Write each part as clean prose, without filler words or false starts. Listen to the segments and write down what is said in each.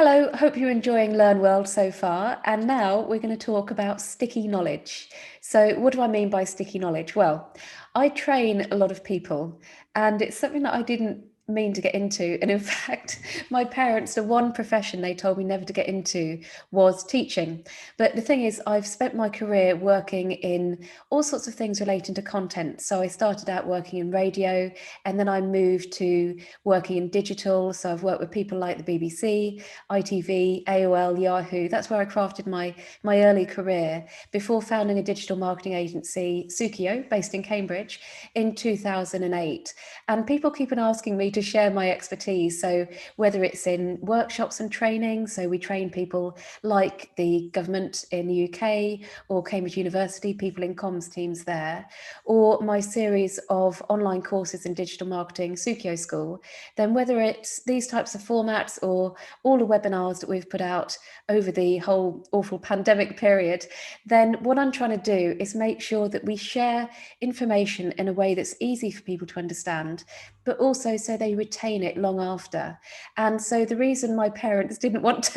Hello, hope you're enjoying Learn World so far. And now we're going to talk about sticky knowledge. So, what do I mean by sticky knowledge? Well, I train a lot of people, and it's something that I didn't mean to get into. And in fact, my parents, the one profession they told me never to get into was teaching. But the thing is, I've spent my career working in all sorts of things relating to content. So, I started out working in radio, and then I moved to working in digital. So, I've worked with people like the BBC. ITV, AOL, Yahoo. That's where I crafted my early career before founding a digital marketing agency, Sukio, based in Cambridge, in 2008. And people keep on asking me to share my expertise. So whether it's in workshops and training, so we train people like the government in the UK or Cambridge University, people in comms teams there, or my series of online courses in digital marketing, Sukio School, then whether it's these types of formats or all the webinars that we've put out over the whole awful pandemic period, then what I'm trying to do is make sure that we share information in a way that's easy for people to understand, but also so they retain it long after. And so the reason my parents didn't want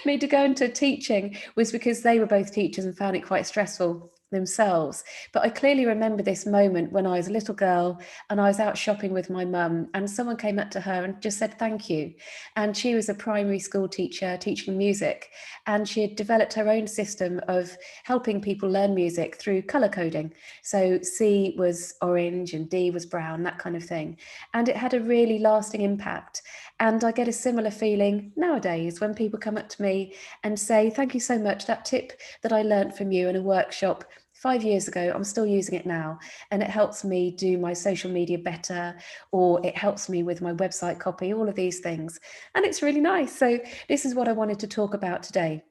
me to go into teaching was because they were both teachers and found it quite stressful themselves. But I clearly remember this moment when I was a little girl and I was out shopping with my mum, and someone came up to her and just said thank you. And she was a primary school teacher teaching music, and she had developed her own system of helping people learn music through color coding. So C was orange and D was brown, that kind of thing. And it had a really lasting impact. And I get a similar feeling nowadays when people come up to me and say, thank you so much, that tip that I learned from you in a workshop 5 years ago, I'm still using it now, and it helps me do my social media better, or it helps me with my website copy, all of these things. And it's really nice. So this is what I wanted to talk about today.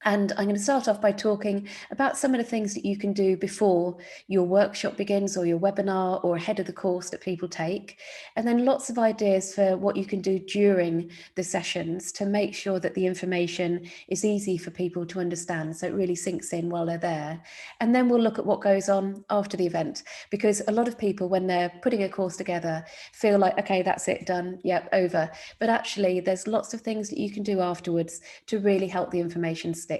And I'm going to start off by talking about some of the things that you can do before your workshop begins or your webinar or ahead of the course that people take. And then lots of ideas for what you can do during the sessions to make sure that the information is easy for people to understand, so it really sinks in while they're there. And then we'll look at what goes on after the event, because a lot of people, when they're putting a course together, feel like, okay, that's it, done, yep, over. But actually, there's lots of things that you can do afterwards to really help the information stick.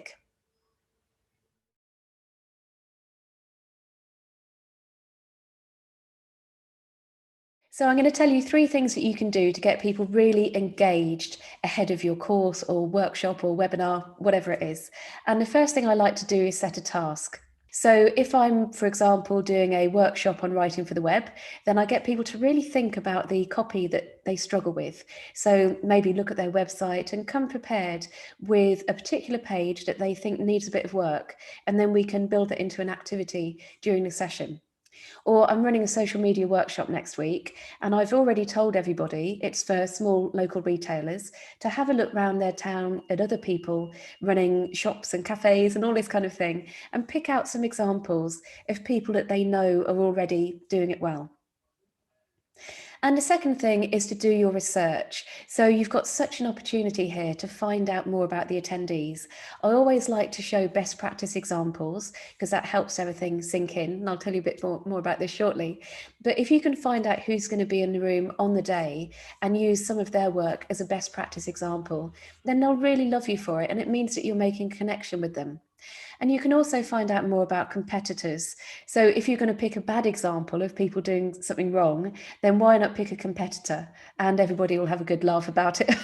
So I'm going to tell you 3 things that you can do to get people really engaged ahead of your course or workshop or webinar, whatever it is. And the first thing I like to do is set a task. So if I'm, for example, doing a workshop on writing for the web, then I get people to really think about the copy that they struggle with. So maybe look at their website and come prepared with a particular page that they think needs a bit of work. And then we can build it into an activity during the session. Or I'm running a social media workshop next week, and I've already told everybody, it's for small local retailers, to have a look around their town at other people running shops and cafes and all this kind of thing, and pick out some examples of people that they know are already doing it well. And the second thing is to do your research. So you've got such an opportunity here to find out more about the attendees. I always like to show best practice examples because that helps everything sink in. And I'll tell you a bit more about this shortly. But if you can find out who's going to be in the room on the day and use some of their work as a best practice example, then they'll really love you for it. And it means that you're making a connection with them. And you can also find out more about competitors. So if you're going to pick a bad example of people doing something wrong, then why not pick a competitor? And everybody will have a good laugh about it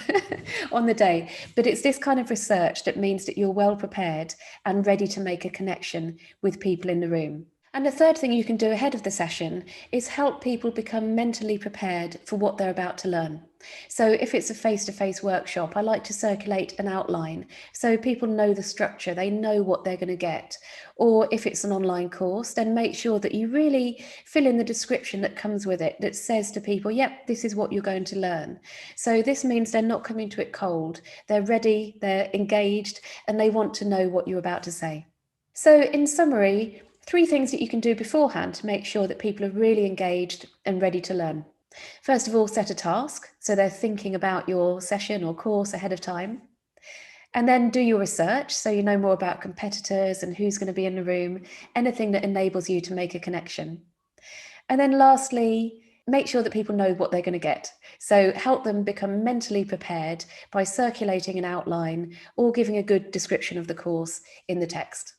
on the day. But it's this kind of research that means that you're well prepared and ready to make a connection with people in the room. And the third thing you can do ahead of the session is help people become mentally prepared for what they're about to learn. So if it's a face-to-face workshop, I like to circulate an outline so people know the structure, they know what they're going to get. Or if it's an online course, then make sure that you really fill in the description that comes with it that says to people, yep, this is what you're going to learn. So this means they're not coming to it cold, they're ready, they're engaged, and they want to know what you're about to say. So in summary, 3 things that you can do beforehand to make sure that people are really engaged and ready to learn. First of all, set a task, so they're thinking about your session or course ahead of time. And then do your research, so you know more about competitors and who's going to be in the room, anything that enables you to make a connection. And then lastly, make sure that people know what they're going to get. So help them become mentally prepared by circulating an outline or giving a good description of the course in the text.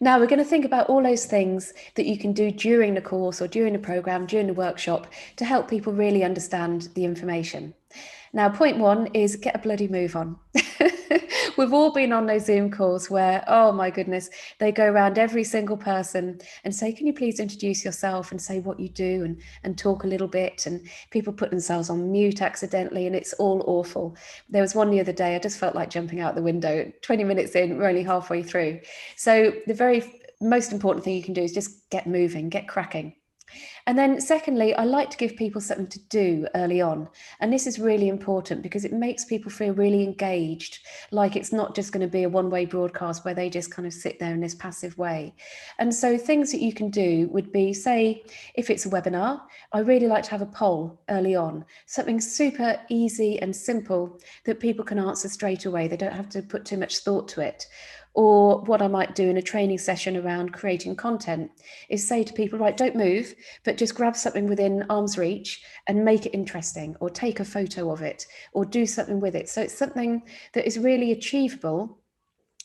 Now we're going to think about all those things that you can do during the course or during the program, during the workshop to help people really understand the information. Now, point one is get a bloody move on. We've all been on those Zoom calls where, oh my goodness, they go around every single person and say, can you please introduce yourself and say what you do and talk a little bit? And people put themselves on mute accidentally and it's all awful. There was one the other day, I just felt like jumping out the window. 20 minutes in, we're only halfway through. So the very most important thing you can do is just get moving, get cracking. And then secondly, I like to give people something to do early on. And this is really important because it makes people feel really engaged, like it's not just going to be a one-way broadcast where they just kind of sit there in this passive way. And so things that you can do would be, say, if it's a webinar, I really like to have a poll early on, something super easy and simple that people can answer straight away. They don't have to put too much thought to it. Or what I might do in a training session around creating content is say to people, right, don't move, but just grab something within arm's reach and make it interesting, or take a photo of it, or do something with it. So it's something that is really achievable,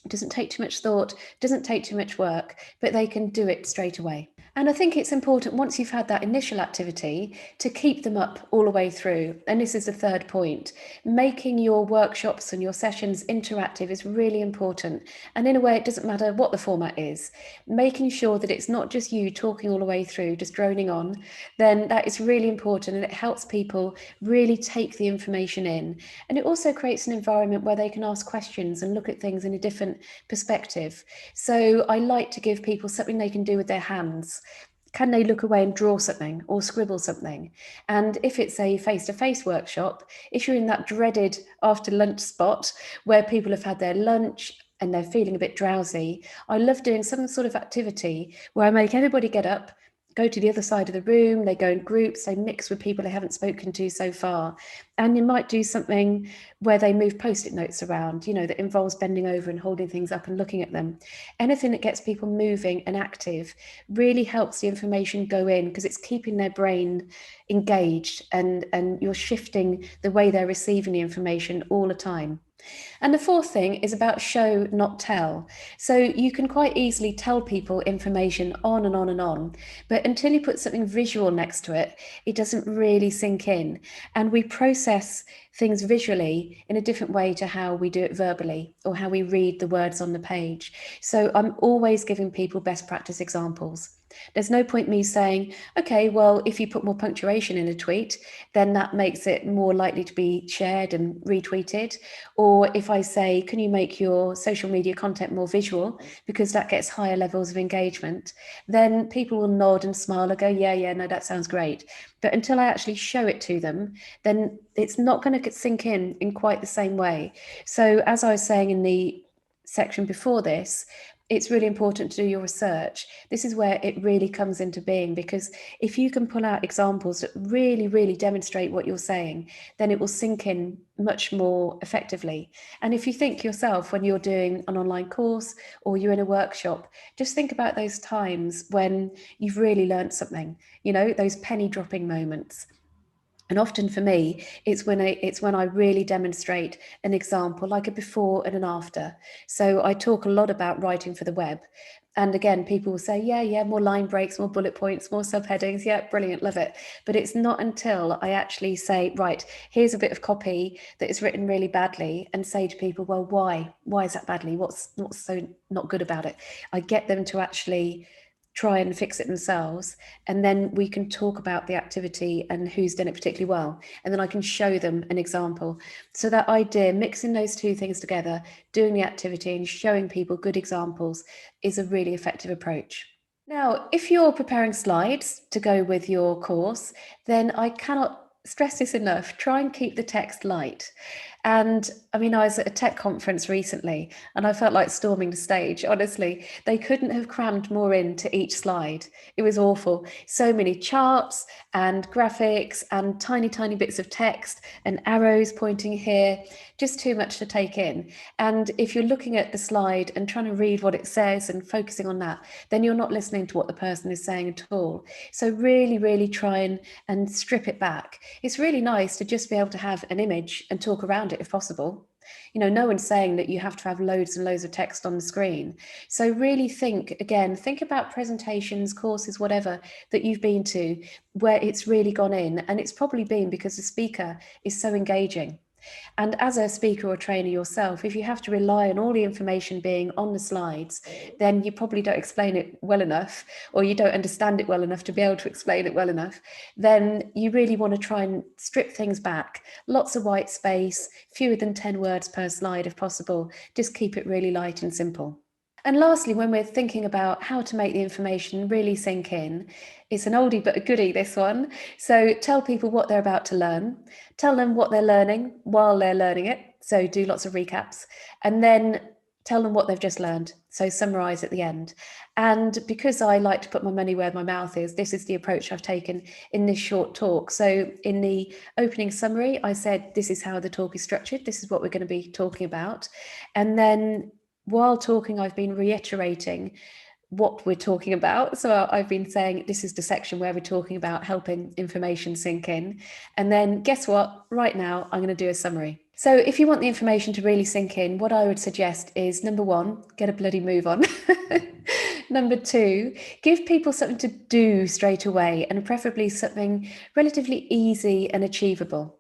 doesn't take too much thought, doesn't take too much work, but they can do it straight away. And I think it's important once you've had that initial activity to keep them up all the way through. And this is the third point. Making your workshops and your sessions interactive is really important. And in a way, it doesn't matter what the format is. Making sure that it's not just you talking all the way through, just droning on, then that is really important and it helps people really take the information in. And it also creates an environment where they can ask questions and look at things in a different perspective. So I like to give people something they can do with their hands. Can they look away and draw something or scribble something? And if it's a face-to-face workshop, if you're in that dreaded after lunch spot where people have had their lunch and they're feeling a bit drowsy, I love doing some sort of activity where I make everybody get up, go to the other side of the room, they go in groups, they mix with people they haven't spoken to so far. And you might do something where they move post-it notes around, that involves bending over and holding things up and looking at them. Anything that gets people moving and active really helps the information go in because it's keeping their brain engaged and you're shifting the way they're receiving the information all the time. And the fourth thing is about show, not tell. So you can quite easily tell people information on and on and on, but until you put something visual next to it, it doesn't really sink in. And we process things visually in a different way to how we do it verbally or how we read the words on the page. So I'm always giving people best practice examples. There's no point me saying, okay, well, if you put more punctuation in a tweet, then that makes it more likely to be shared and retweeted. Or if I say, can you make your social media content more visual because that gets higher levels of engagement, then people will nod and smile and go, yeah, no, that sounds great. But until I actually show it to them, then it's not going to sink in quite the same way. So as I was saying in the section before this, it's really important to do your research. This is where it really comes into being, because if you can pull out examples that really, really demonstrate what you're saying, then it will sink in much more effectively. And if you think yourself when you're doing an online course or you're in a workshop, just think about those times when you've really learned something, those penny dropping moments. And often for me, it's when I really demonstrate an example, like a before and an after. So I talk a lot about writing for the web. And again, people will say, yeah, more line breaks, more bullet points, more subheadings. Yeah, brilliant, love it. But it's not until I actually say, right, here's a bit of copy that is written really badly, and say to people, well, why? Why is that badly? What's so not good about it? I get them to actually try and fix it themselves, and then we can talk about the activity and who's done it particularly well, and then I can show them an example. So that idea, mixing those two things together, doing the activity and showing people good examples, is a really effective approach. Now, if you're preparing slides to go with your course, then I cannot stress this enough. Try and keep the text light. And I mean, I was at a tech conference recently and I felt like storming the stage. Honestly, they couldn't have crammed more into each slide. It was awful. So many charts and graphics and tiny, tiny bits of text and arrows pointing here, just too much to take in. And if you're looking at the slide and trying to read what it says and focusing on that, then you're not listening to what the person is saying at all. So really, really try and strip it back. It's really nice to just be able to have an image and talk around it if possible. You know, no one's saying that you have to have loads and loads of text on the screen. So really think about presentations, courses, whatever that you've been to where it's really gone in. And it's probably been because the speaker is so engaging. And as a speaker or trainer yourself, if you have to rely on all the information being on the slides, then you probably don't explain it well enough, or you don't understand it well enough to be able to explain it well enough. Then you really want to try and strip things back. Lots of white space, fewer than 10 words per slide if possible. Just keep it really light and simple. And lastly, when we're thinking about how to make the information really sink in, it's an oldie but a goodie, this one. So tell people what they're about to learn, tell them what they're learning while they're learning it. So do lots of recaps, and then tell them what they've just learned. So summarize at the end. And because I like to put my money where my mouth is, this is the approach I've taken in this short talk. So in the opening summary, I said, this is how the talk is structured. This is what we're going to be talking about. And then while talking, I've been reiterating what we're talking about. So I've been saying this is the section where we're talking about helping information sink in. And then guess what? Right now, I'm going to do a summary. So if you want the information to really sink in, what I would suggest is, number one, get a bloody move on. Number two, give people something to do straight away, and preferably something relatively easy and achievable.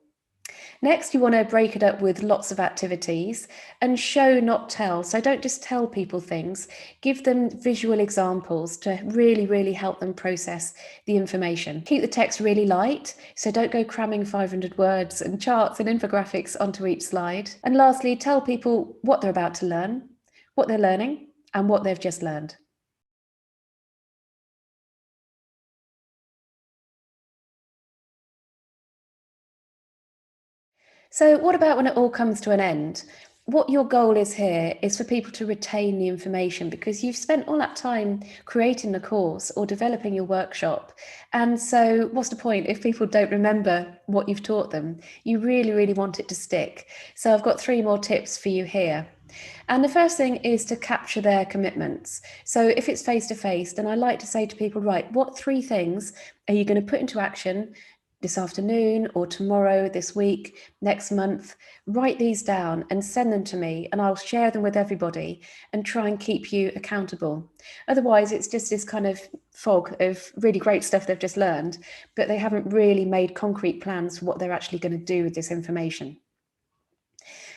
Next, you want to break it up with lots of activities and show, not tell. So don't just tell people things, give them visual examples to really, really help them process the information. Keep the text really light, so don't go cramming 500 words and charts and infographics onto each slide. And lastly, tell people what they're about to learn, what they're learning, and what they've just learned. So what about when it all comes to an end? What your goal is here is for people to retain the information, because you've spent all that time creating the course or developing your workshop. And so what's the point if people don't remember what you've taught them? You really, really want it to stick. So I've got 3 more tips for you here. And the first thing is to capture their commitments. So if it's face to face, then I like to say to people, right, what 3 things are you going to put into action this afternoon or tomorrow, this week, next month? Write these down and send them to me, and I'll share them with everybody and try and keep you accountable. Otherwise, it's just this kind of fog of really great stuff they've just learned, but they haven't really made concrete plans for what they're actually going to do with this information.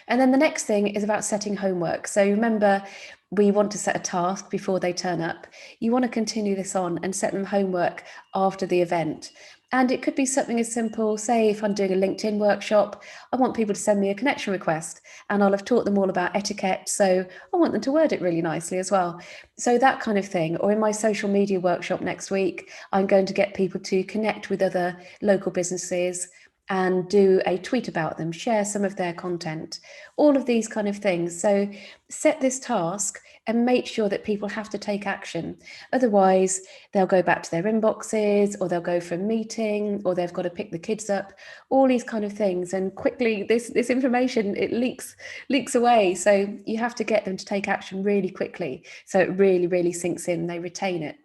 And then the next thing is about setting homework. So remember, we want to set a task before they turn up. You want to continue this on and set them homework after the event. And it could be something as simple, say if I'm doing a LinkedIn workshop, I want people to send me a connection request, and I'll have taught them all about etiquette. So I want them to word it really nicely as well. So that kind of thing. Or in my social media workshop next week, I'm going to get people to connect with other local businesses and do a tweet about them, share some of their content, all of these kind of things. So set this task and make sure that people have to take action. Otherwise, they'll go back to their inboxes, or they'll go for a meeting, or they've got to pick the kids up, all these kind of things. And quickly, this information, it leaks away. So you have to get them to take action really quickly, so it really, really sinks in, they retain it.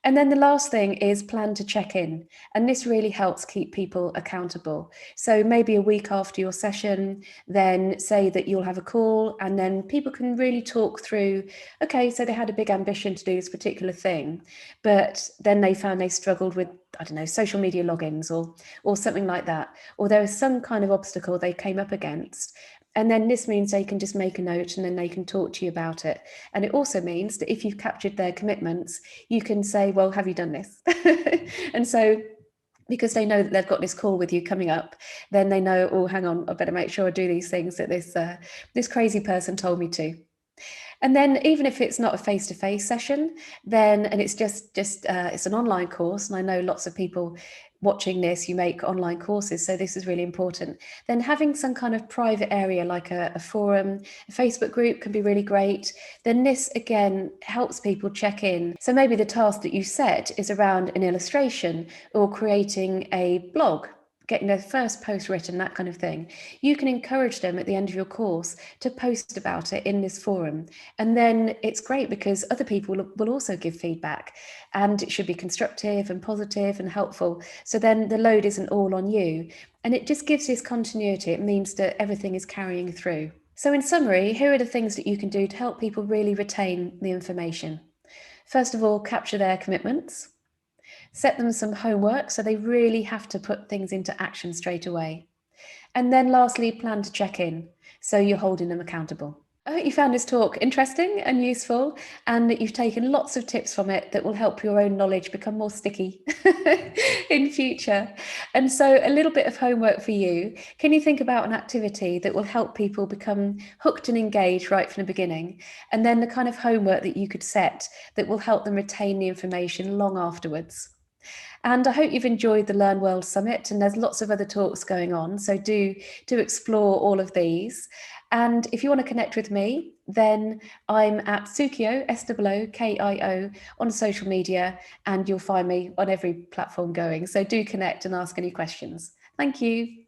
And then the last thing is plan to check in. And this really helps keep people accountable. So maybe a week after your session, then say that you'll have a call, and then people can really talk through, okay, so they had a big ambition to do this particular thing, but then they found they struggled with, I don't know, social media logins or something like that. Or there was some kind of obstacle they came up against. And then this means they can just make a note, and then they can talk to you about it. And it also means that if you've captured their commitments, you can say, well, have you done this? And so because they know that they've got this call with you coming up, then they know, oh, hang on, I better make sure I do these things that this crazy person told me to. And then even if it's not a face-to-face session, then, and it's just it's an online course, and I know lots of people watching this, you make online courses, so this is really important. Then having some kind of private area like a forum, a Facebook group can be really great. Then this again helps people check in. So maybe the task that you set is around an illustration or creating a blog, getting their first post written, that kind of thing. You can encourage them at the end of your course to post about it in this forum. And then it's great because other people will also give feedback, and it should be constructive and positive and helpful. So then the load isn't all on you. And it just gives this continuity. It means that everything is carrying through. So in summary, here are the things that you can do to help people really retain the information. First of all, capture their commitments. Set them some homework so they really have to put things into action straight away. And then lastly, plan to check in so you're holding them accountable. I hope you found this talk interesting and useful, and that you've taken lots of tips from it that will help your own knowledge become more sticky in future. And so a little bit of homework for you. Can you think about an activity that will help people become hooked and engaged right from the beginning? And then the kind of homework that you could set that will help them retain the information long afterwards. And I hope you've enjoyed the Learn World Summit, and there's lots of other talks going on, so do explore all of these. And if you want to connect with me, then I'm at Sukio, SOOKIO, on social media, and you'll find me on every platform going. So do connect and ask any questions. Thank you.